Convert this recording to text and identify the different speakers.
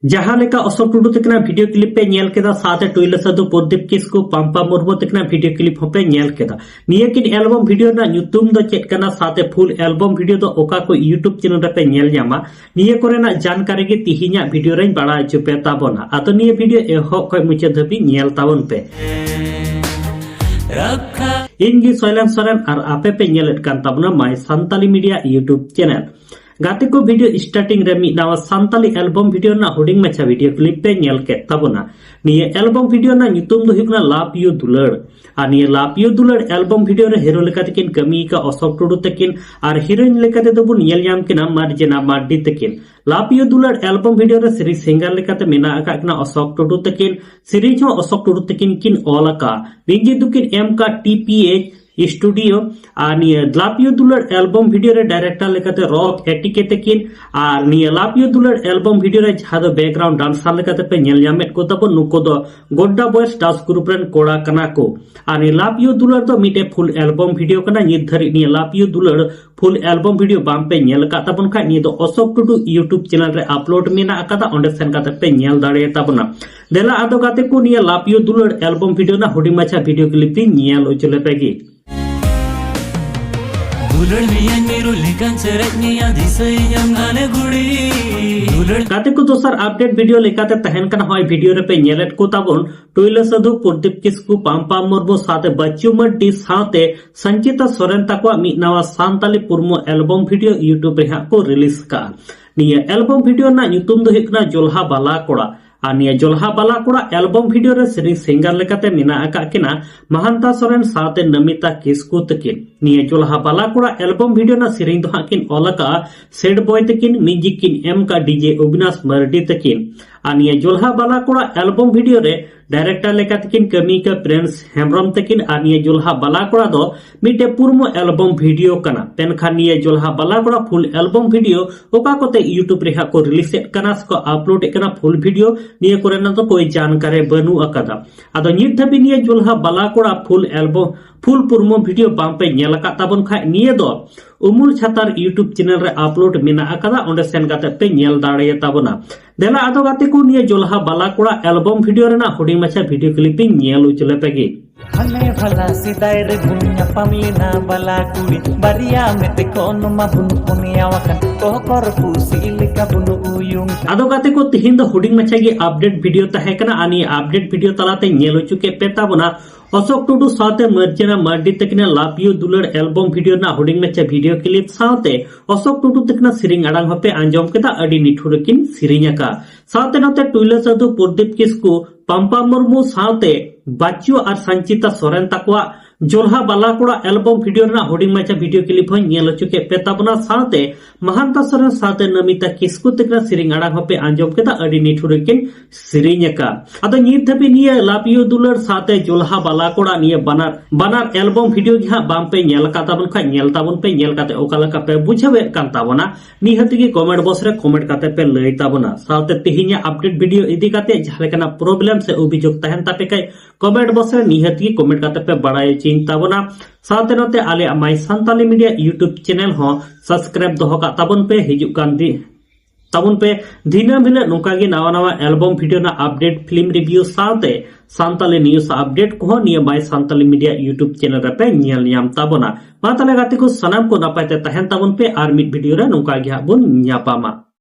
Speaker 1: जहां लेका अशोक टुडू तकना वीडियो क्लिप पे नेल केदा साथे टुइला साधु प्रदीप किस्कू पाम्पा मुर्मू तकना वीडियो क्लिप होपे नेल केदा निया किन एल्बम वीडियो ना न्यूतुम दो चेक कना साथे फुल एल्बम वीडियो दो ओका को यूट्यूब चैनल रे पे नेल न्यामा निया कोरेना जानकारी गे तिहिन्या वीडियो रेन बड़ा चुपे ताबोना आतो निया वीडियो एहो खय मुचे धबी नेल ताबोन पे इनगी सोयलेन सोरेन और आपे पे नेलेट कान ताबोना my Santali media YouTube channel गाते को वीडियो स्टार्टिंग रे मी नावा संताली एल्बम वीडियो ना हुडिंग मचा वीडियो क्लिप पे नेल के ताबोना निये एल्बम वीडियो ना nyutum दो हुकना लाभ यू दुलड़ आ निये लाभ यू दुलड़ एल्बम वीडियो रे हीरो लेका तकिन कमी का अशोक टुडू तकिन और हीरोइन लेका ते दोबो नेल याम किना मार्जना मार्डी तकिन लाभ यू दुलड़ एल्बम वीडियो रे सीरीज सिंगर लेका ते मेना आका किना अशोक टुडू तकिन सीरीज हो अशोक टुडू तकिन किन ओलका बिंजी दुकिन एम का टीपीएच स्टूडियो लापियो दुलड़ एल्बम वीडियो रे डायरेक्टर लेकाते रॉक एटिकेते किन और निया लापियो दुलड़ एल्बम वीडियो रे जहां दो बैकग्राउंड डांसर लेकाते पे नेल यामेट को तबो नुको दो गोड्डा बॉयज डांस ग्रुप रेन कोड़ा कना को और लापियो दुलड़ दो मिटे फुल एल्बम वीडियो कना नित धरि निया लापियो दुलड़ फुल एल्बम वीडियो बाम पे नेल का तबन खा नि दो अशोक टुडू यूट्यूब चैनल रे अपलोड मेना अकादा ओंडे सेन काते पे नेल दाड़े ताबना देला आदो गाते को निया लापियो दुलड़ एल्बम वीडियो ना हुडी माछा वीडियो क्लिप नेल उचले पेगी गाते को दोसर अपडेट वीडियो लेकाते तहन कना होय वीडियो रे पे नेलेट को ताबोन टुइला साधु प्रदीप किस्कू पाम्पा मुर्मू साथे बच्चू मड्डी साथे संचिता सोरेन तकवा मी नवा सांताली पुरमो एल्बम वीडियो यूट्यूब रे को रिलीज का निया एल्बम वीडियो ना न्यूतुम दो हिकना जोल्हा बाला कोड़ा आनिया जोल्हा बाला कोड़ा एल्बम वीडियो रे सीरीज सिंगर लेकाते मेना आका किना महंता सोरेन साथे नमिता किस्कू तकिन निया जोल्हा बाला कोड़ा एल्बम वीडियो ना सीरीज दो हाकिन ओलका सेड बॉय तकिन म्यूजिक किन एम का डीजे अविनाश मर्डी तकिन आनिया जोल्हा बाला कोड़ा एल्बम वीडियो रे डायरेक्टर लेका तकिन कमी का प्रिंस हेमब्रम तकिन आनिया जोल्हा बाला कोड़ा दो मिटे पुरमो एल्बम वीडियो कना पेनखा निया जोल्हा बाला कोड़ा फुल एल्बम वीडियो ओका कोते यूट्यूब रे को रिलीज कना को अपलोड कना फुल वीडियो निया कोरेना तो कोई जानकारी बनु अकादा आदो नित धबी निया जोल्हा बाला कोड़ा फुल एल्बम फुल पुरमो वीडियो बाम पे नेलका ताबन खा निया दो उमुल छातार यूट्यूब चैनल रे अपलोड मेना अकादा ओंडे सेन गाते पे नेल दाड़े ताबना देला आदो गाते को निया जोल्हा बाला कोड़ा एल्बम वीडियो रे ना हुडी मछा वीडियो क्लिपिंग नेल उचले पेगी
Speaker 2: हने भला सिदाय रे गुन्या पामलेना बाला कुड़ी बारिया मेते कोनो मा बुन पुनिया वकन को कर पुसिल का बुन उयुंग
Speaker 1: आदो गाते को तिहिन दो हुडी मछा गी अपडेट वीडियो तहे कना आनी अपडेट वीडियो तलाते नेल उचुके पेताबना अशोक टुडू साथे मर्जना मार्डी तकना लापियो दुलड़ एल्बम वीडियो ना हुडिंग मचा वीडियो क्लिप साथे अशोक टुडू तकना सिरिंग अड़ांग हपे आंजम केदा अडी निठुरकिन सिरिंगा साथे नते टुइला साधु प्रदीप किस्कू पाम्पा मुर्मू साथे बच्चू और संचिता सोरेन तकवा जोल्हा बाला कोड़ा एल्बम वीडियो ना हुडिंग मचा वीडियो क्लिप हो नेल चुके पेताबना साथे महंता सोरेन साथे नमिता किस्कू तकना सिरिंग अड़ांग हपे आंजम केदा अडी निठुरकिन सिरिंगा आदो नित धबी निया लापियो दुलड़ साथे जोल्हा बाला कोड़ा निया बनार एल्बम वीडियो gi बाम पे नेल का ताबन खा नेल ताबन पे नेल काते ओकाला का पे बुझावे कान ताबना निहति गी कमेंट बॉक्स रे कमेंट काते पे लई ताबना साथे तिहिन्या अपडेट वीडियो इदी काते जहां लेकना प्रॉब्लम से अभियोग तहन तापे काय कमेंट बॉक्स रे निहति गी कमेंट काते पे बड़ाय चिंताबना साथे नते आले my Santali media YouTube channel हो सब्सक्राइब दोहो का ताबन पे हिजुक कान दी ताबन पे दिनम हिले नोका गे नवा नवा एल्बम वीडियो ना अपडेट फिल्म रिव्यू साथे सांताली न्यूज अपडेट को निया my Santali media YouTube channel रे पे नेल न्याम ताबना मा ताले गाते को सनाम को नपायते तहन ताबन पे आर मिड वीडियो रे नोका गे हाबुन न्यापामा।